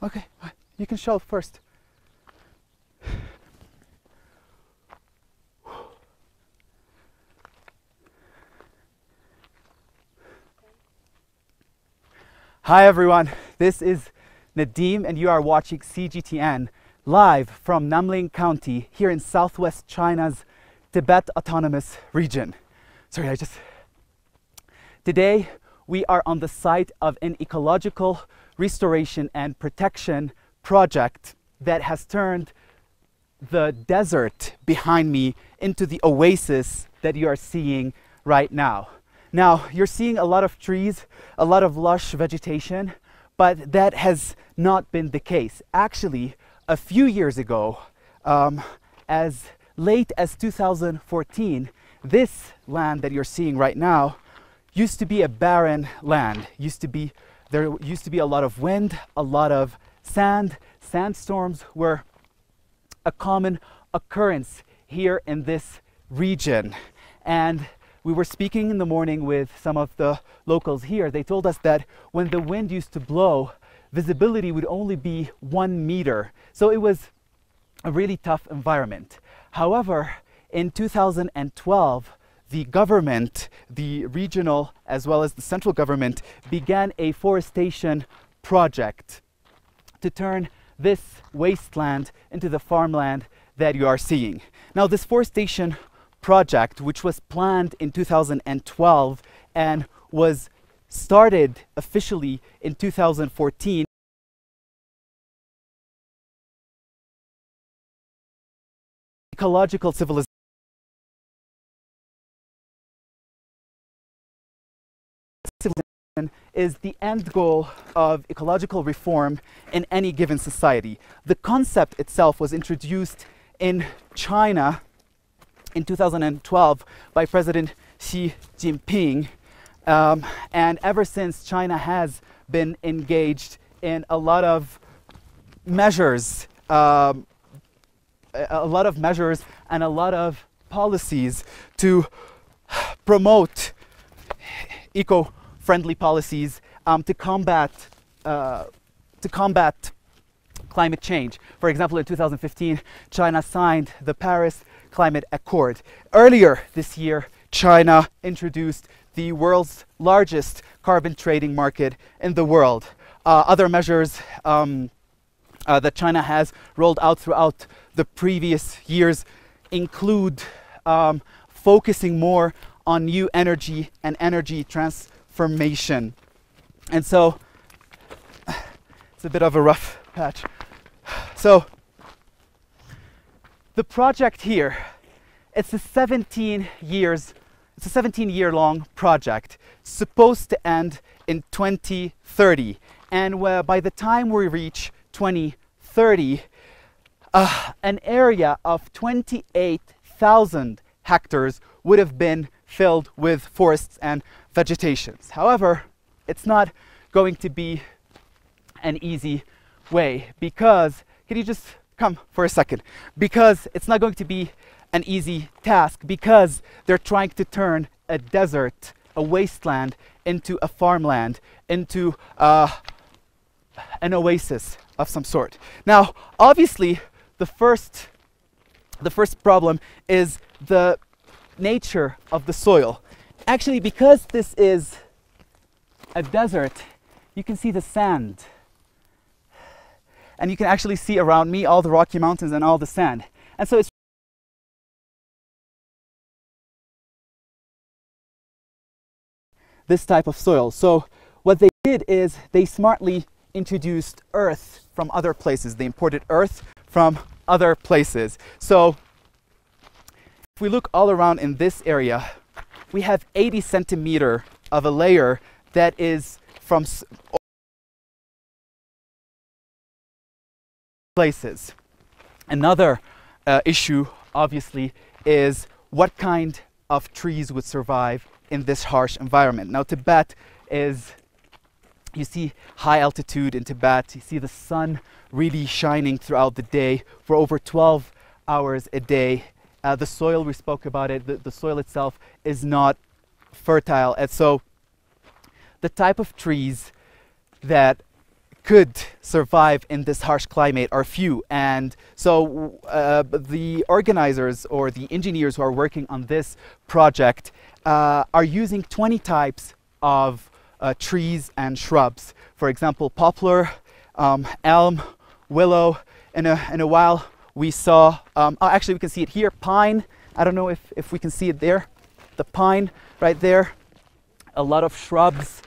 Okay, you can show first. Hi everyone, this is Nadim and you are watching CGTN live from Namling County here in southwest China's Tibet Autonomous Region. Today we are on the site of an ecological restoration and protection project that has turned the desert behind me into the oasis that you are seeing right now. Now, you're seeing a lot of trees, a lot of lush vegetation, but that has not been the case. Actually, a few years ago, as late as 2014, this land that you're seeing right now used to be a barren land. There used to be a lot of wind, a lot of sand. Sandstorms were a common occurrence here in this region. And we were speaking in the morning with some of the locals here. They told us that when the wind used to blow, visibility would only be 1 meter. So it was a really tough environment. However, in 2012, the government, the regional as well as the central government, began a afforestation project to turn this wasteland into the farmland that you are seeing. Now, this afforestation project, which was planned in 2012 and was started officially in 2014, ecological civilization is the end goal of ecological reform in any given society. The concept itself was introduced in China in 2012 by President Xi Jinping, and ever since, China has been engaged in a lot of measures and a lot of policies to promote eco-friendly policies to combat climate change. For example, in 2015, China signed the Paris Climate Accord. Earlier this year, China introduced the world's largest carbon trading market in the world. Other measures that China has rolled out throughout the previous years include focusing more on new energy and energy transformation. And so it's a bit of a rough patch. So the project here, it's a 17-year-long project, supposed to end in 2030. And by the time we reach 2030, an area of 28,000 hectares would have been filled with forests and vegetations. However, it's not going to be an easy way, because, can you just come for a second? Because it's not going to be an easy task, because they're trying to turn a desert, a wasteland, into a farmland, into an oasis of some sort. Now, obviously, the first problem is the nature of the soil. Actually, because this is a desert, you can see the sand. And you can actually see around me all the Rocky Mountains and all the sand. And so it's this type of soil. So what they did is they smartly introduced earth from other places. They imported earth from other places. So if we look all around in this area, we have 80 centimeter of a layer that is from places. Another issue, obviously, is what kind of trees would survive in this harsh environment. Now, Tibet is, you see high altitude in Tibet, you see the sun really shining throughout the day for over 12 hours a day. The soil, we spoke about it, the soil itself is not fertile, and so the type of trees that could survive in this harsh climate are few. And so the organizers or the engineers who are working on this project are using 20 types of trees and shrubs. For example, poplar, elm, willow. In a while we saw, actually we can see it here, pine. I don't know if we can see it there. The pine right there. A lot of shrubs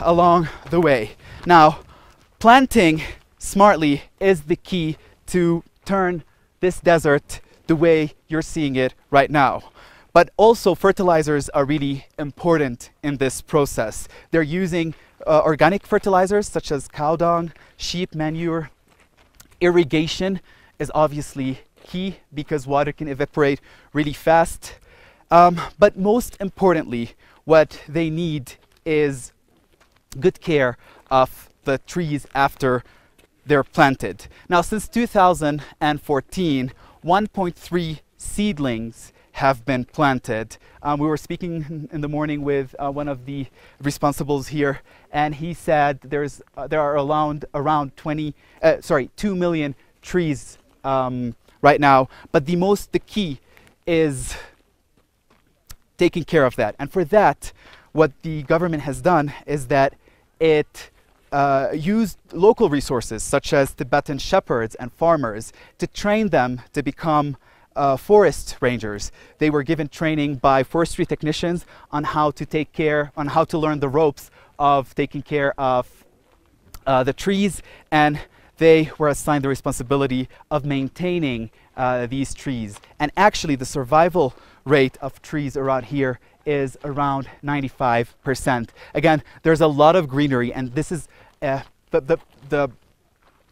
along the way. Now, planting smartly is the key to turn this desert the way you're seeing it right now. But also fertilizers are really important in this process. They're using organic fertilizers such as cow dung, sheep manure. Irrigation is obviously key because water can evaporate really fast. But most importantly, what they need is good care of the trees after they're planted. Now, since 2014, 1.3 seedlings have been planted. We were speaking in the morning with one of the responsibles here, and he said there are around 2 million trees right now. But the key is taking care of that. And for that, what the government has done is that it used local resources such as Tibetan shepherds and farmers to train them to become forest rangers. They were given training by forestry technicians on how to learn the ropes of taking care of the trees, and they were assigned the responsibility of maintaining these trees. And actually the survival rate of trees around here is around 95%. Again, there's a lot of greenery, and this is the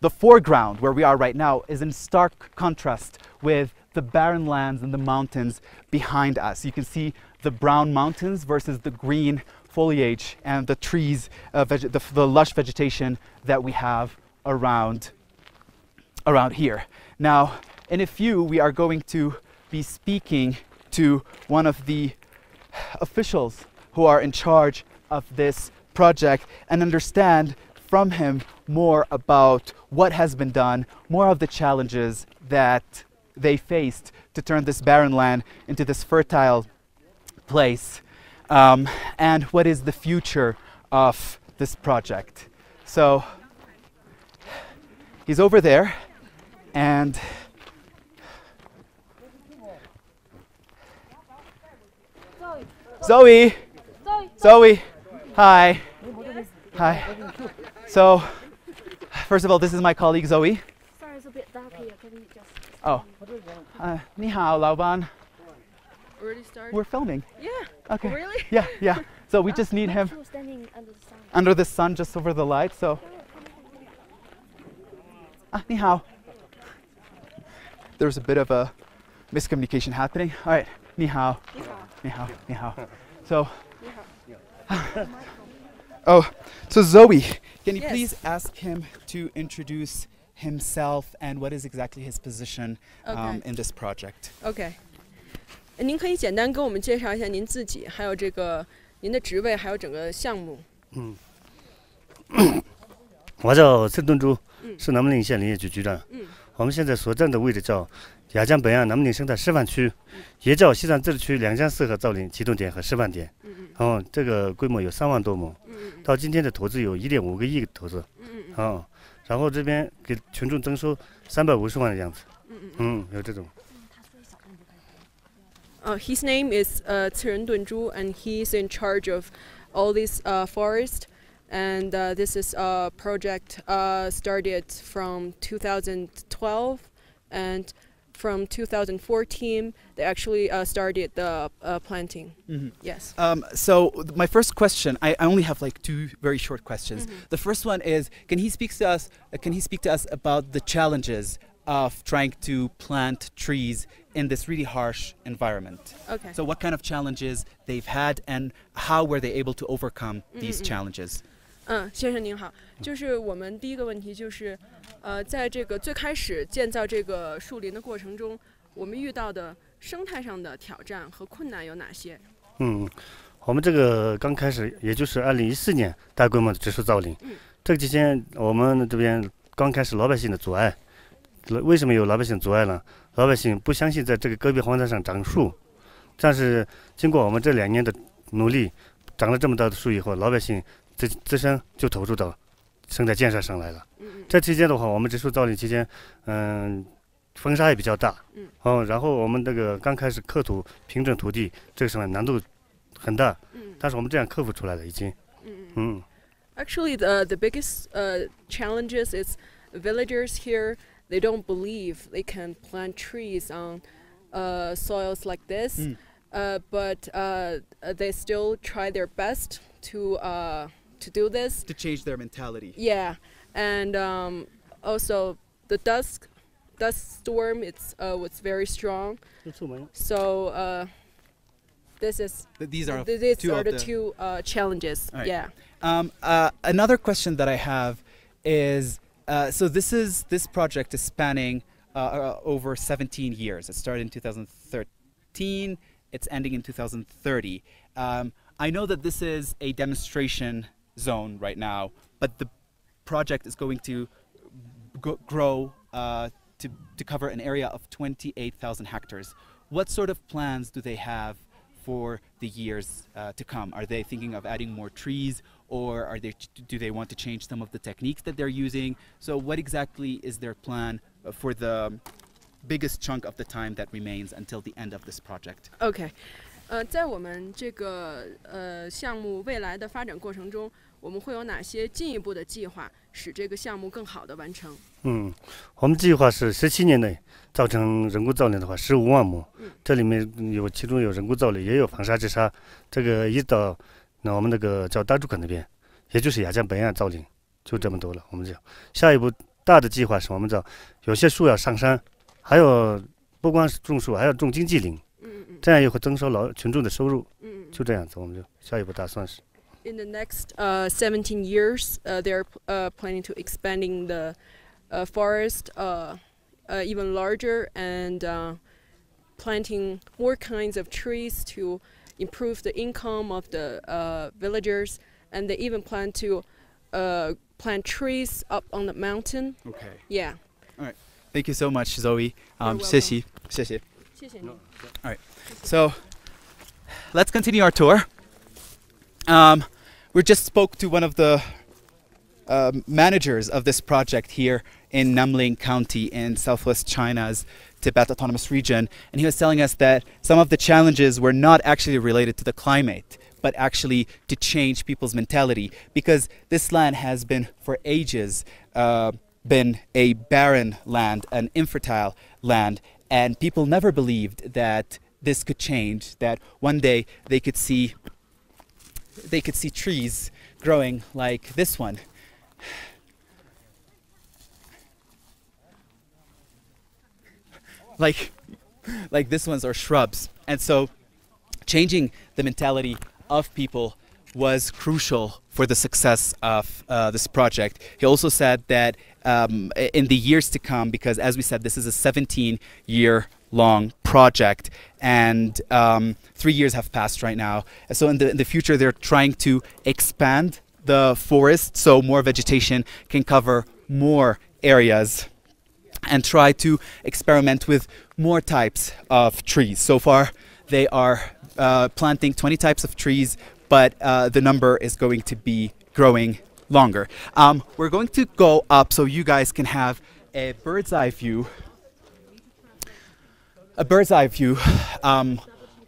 foreground where we are right now is in stark contrast with the barren lands and the mountains behind us. You can see the brown mountains versus the green foliage and the trees, the lush vegetation that we have around here. Now, in a few, we are going to be speaking to one of the officials who are in charge of this project and understand from him more about what has been done, more of the challenges that they faced to turn this barren land into this fertile place, and what is the future of this project. So he's over there, and Zoe, hi. Hi. So, first of all, this is my colleague Zoe. Sorry, it's a bit dark here. Can you just... Oh. 你好, 老板. Already started? We're filming. Yeah. Okay. Oh, really? Yeah. So we just need him standing under the sun. Under the sun, just over the light. So. 你好. There's a bit of a miscommunication happening. All right. 你好. 你好. So. Oh, so Zoe, can you please ask him to introduce himself and what is exactly his position in this project? OK， 您可以简单跟我们介绍一下您自己，还有这个您的职位，还有整个项目。我叫陈顿珠，是南宁县林业局局长。我们现在所站的位置叫雅江北岸南宁生态示范区，也叫西藏自治区2江4河造林启动点和示范点。这个规模有3万多亩，到今天的投资有1.5个亿投资。然后这边给群众征收350万的样子。有这种。His name is Chen Dunzhu, and he's in charge of all this forest. And this is a project started from 2012, and from 2014 they actually started the planting. Yes. So my first question, I only have like 2 very short questions. The first one is, can he speak to us about the challenges of trying to plant trees in this really harsh environment? Okay. So what kind of challenges they've had, and how were they able to overcome these challenges? 先生您好，就是我们第一个问题就是，在这个最开始建造这个树林的过程中，我们遇到的生态上的挑战和困难有哪些？我们这个刚开始，也就是2014年大规模的植树造林。这个期间，我们这边刚开始老百姓的阻碍，为什么有老百姓阻碍呢？老百姓不相信在这个戈壁荒滩上长树，但是经过我们这2年的努力，长了这么大的树以后，老百姓自身就投入到生态建设上来了。这期间的话，我们植树造林期间，风沙也比较大，然后我们这个刚开始刻土平整土地，这个时候难度很大，但是我们这样克服出来了，已经。Actually, the biggest challenges is villagers here. They don't believe they can plant trees on soils like this, but they still try their best to do this. To change their mentality. Yeah, and also the dust storm was very strong. So These are these two are of the the- two challenges. All right. Yeah. Another question that I have is, so this project is spanning over 17 years. It started in 2013. It's ending in 2030. I know that this is a demonstration zone right now, but the project is going to grow to cover an area of 28,000 hectares. What sort of plans do they have for the years to come? Are they thinking of adding more trees, or do they want to change some of the techniques that they're using? So what exactly is their plan for the biggest chunk of the time that remains until the end of this project? OK，在我们这个项目未来的发展过程中，我们会有哪些进一步的计划，使这个项目更好的完成？我们计划是17年内造成人工造林的话15万亩，这里面其中有人工造林，也有防沙治沙。这个一到我们那个叫大竹垦那边，也就是雅江北岸造林，就这么多了。我们讲下一步大的计划是我们有些树要上山，还有不光是种树，还要种经济林，这样也会增收群众的收入。就这样子，我们就下一步打算是。In the next 17 years, they're planning to expanding the forest even larger and planting more kinds of trees to improve the income of the villagers. And they even plan to plant trees up on the mountain. Okay. Yeah. All right. Thank you so much, Zoe. welcome. 谢谢。谢谢。谢谢你。 All right. So let's continue our tour. We just spoke to one of the managers of this project here in Namling County in southwest China's Tibet Autonomous Region, and he was telling us that some of the challenges were not actually related to the climate, but actually to change people's mentality, because this land has been for ages been a barren land, an infertile land, and people never believed that this could change, that one day they could see trees growing like this one. Like this ones are shrubs. And so changing the mentality of people was crucial for the success of this project. He also said that in the years to come, because as we said, this is a 17-year-long project, and 3 years have passed right now. So in the future, they're trying to expand the forest so more vegetation can cover more areas, and try to experiment with more types of trees. So far, they are planting 20 types of trees, but the number is going to be growing longer. We're going to go up so you guys can have a bird's eye view.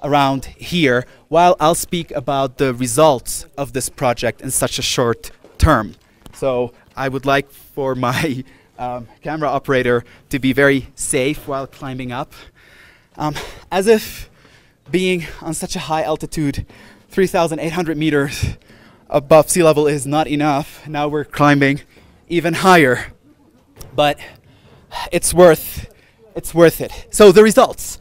Around here, while I'll speak about the results of this project in such a short term. So I would like for my camera operator to be very safe while climbing up. As if being on such a high altitude, 3,800 meters above sea level is not enough. Now we're climbing even higher, but it's worth it. So the results.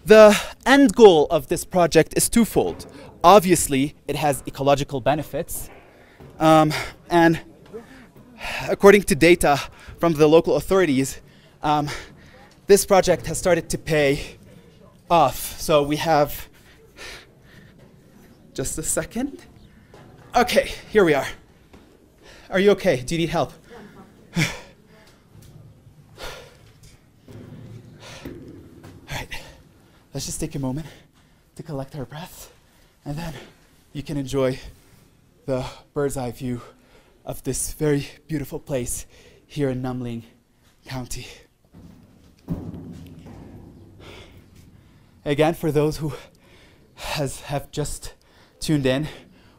The end goal of this project is twofold. Obviously, it has ecological benefits, and according to data from the local authorities, this project has started to pay off. So we have Just a second. Okay, here we are. Are you okay? Do you need help? All right, let's just take a moment to collect our breath, and then you can enjoy the bird's eye view of this very beautiful place here in Namling County. Again, for those who have just tuned in,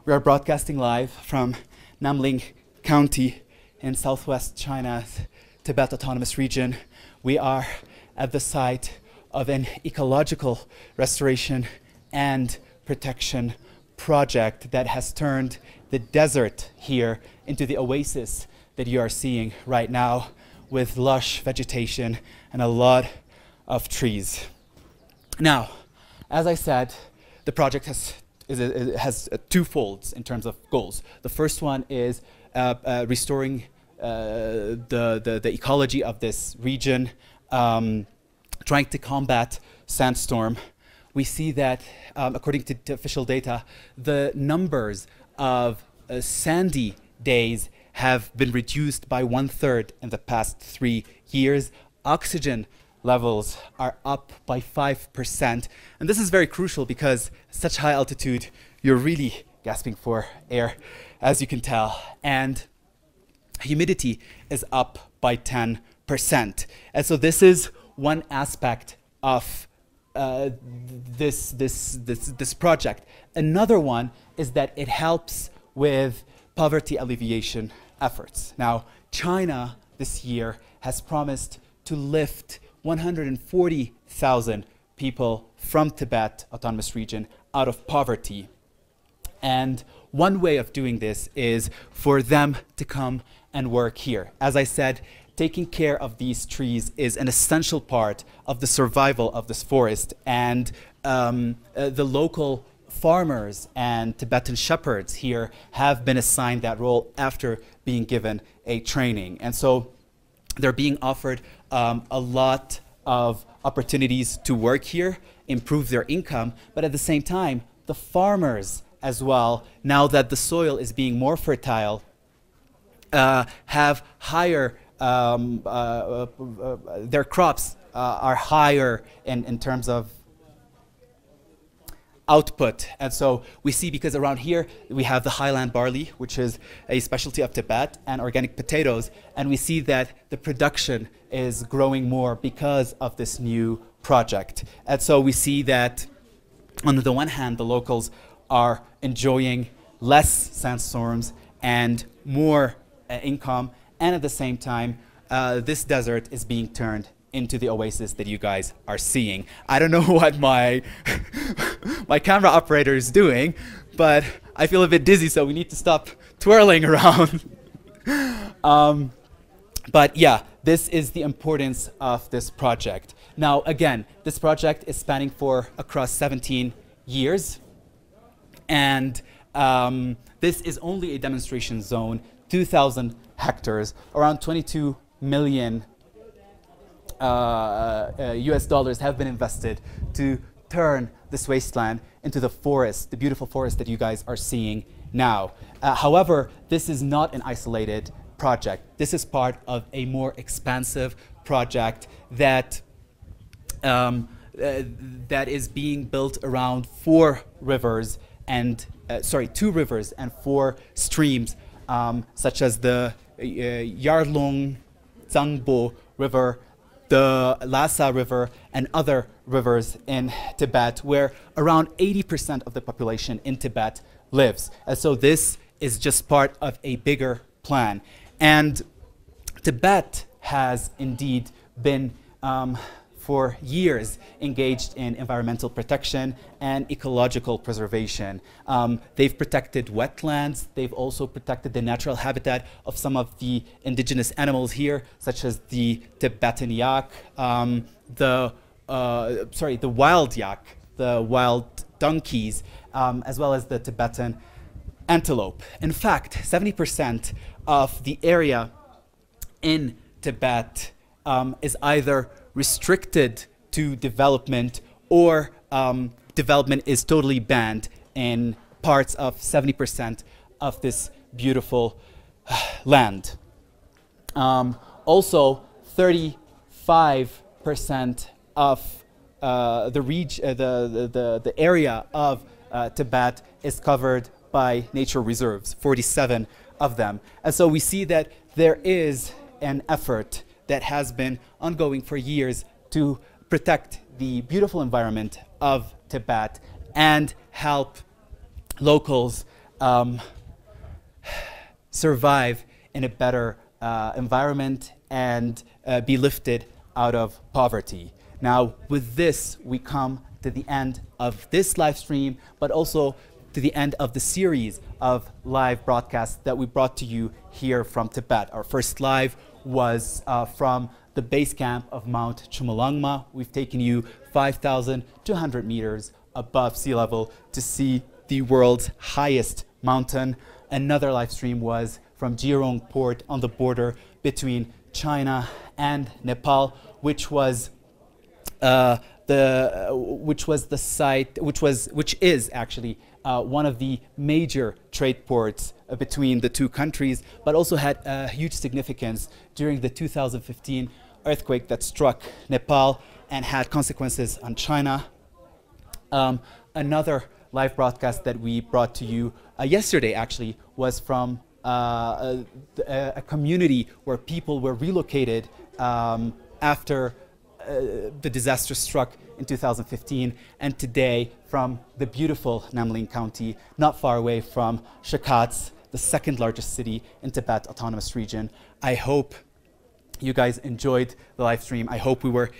we are broadcasting live from Namling County in southwest China's Tibet Autonomous Region. We are at the site of an ecological restoration and protection project that has turned the desert here into the oasis that you are seeing right now, with lush vegetation and a lot of trees. Now, as I said, the project has two folds in terms of goals. The first one is restoring the ecology of this region, trying to combat sandstorm. We see that, according to official data, the numbers of sandy days have been reduced by 1/3 in the past 3 years. Oxygen levels are up by 5%. And this is very crucial because at such high altitude, you're really gasping for air, as you can tell. And humidity is up by 10%. And so this is one aspect of this project. Another one is that it helps with poverty alleviation efforts. Now, China this year has promised to lift 140,000 people from Tibet Autonomous Region out of poverty. And one way of doing this is for them to come and work here. As I said, taking care of these trees is an essential part of the survival of this forest, and the local farmers and Tibetan shepherds here have been assigned that role after being given a training. And so they're being offered a lot of opportunities to work here, improve their income, but at the same time, the farmers as well, now that the soil is being more fertile, have higher, their crops are higher in terms of output. And so we see, because around here we have the highland barley, which is a specialty of Tibet, and organic potatoes, and we see that the production is growing more because of this new project. And so we see that on the one hand, the locals are enjoying less sandstorms and more income, and at the same time, this desert is being turned into the oasis that you guys are seeing. I don't know what my my camera operator is doing, but I feel a bit dizzy, so we need to stop twirling around. But yeah, this is the importance of this project. Now, again, this project is spanning for across 17 years, and this is only a demonstration zone, 2,000 hectares, around 22 million US dollars have been invested to turn this wasteland into the forest, the beautiful forest that you guys are seeing now. However, this is not an isolated project. This is part of a more expansive project that that is being built around 2 rivers and 4 streams, such as the Yarlung Zangbo River, the Lhasa River, and other rivers in Tibet, where around 80% of the population in Tibet lives. And so this is just part of a bigger plan. And Tibet has indeed been for years engaged in environmental protection and ecological preservation. They've protected wetlands. They've also protected the natural habitat of some of the indigenous animals here, such as the Tibetan yak, the wild yak, the wild donkeys, as well as the Tibetan antelope. In fact, 70% of the area in Tibet is either restricted to development, or development is totally banned in parts of 70% of this beautiful land. Also, 35% of the area of Tibet is covered by nature reserves, 47 of them. And so we see that there is an effort that has been ongoing for years to protect the beautiful environment of Tibet and help locals survive in a better environment and be lifted out of poverty. Now, with this, we come to the end of this live stream, but also to the end of the series of live broadcasts that we brought to you here from Tibet. Our first live was from the base camp of Mount Chumolungma. We've taken you 5,200 meters above sea level to see the world's highest mountain. Another live stream was from Jirong port on the border between China and Nepal, which is actually one of the major trade ports between the two countries, but also had a huge significance during the 2015 earthquake that struck Nepal and had consequences on China. Another live broadcast that we brought to you yesterday actually was from a community where people were relocated after the disaster struck in 2015, and today from the beautiful Namling County, not far away from Shakats, the second largest city in Tibet Autonomous Region. I hope you guys enjoyed the live stream. I hope we were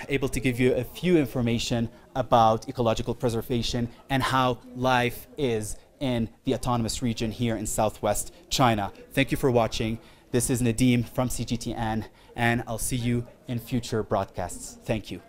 able to give you a few information about ecological preservation and how life is in the autonomous region here in southwest China. Thank you for watching. This is Nadim from CGTN, and I'll see you in future broadcasts. Thank you.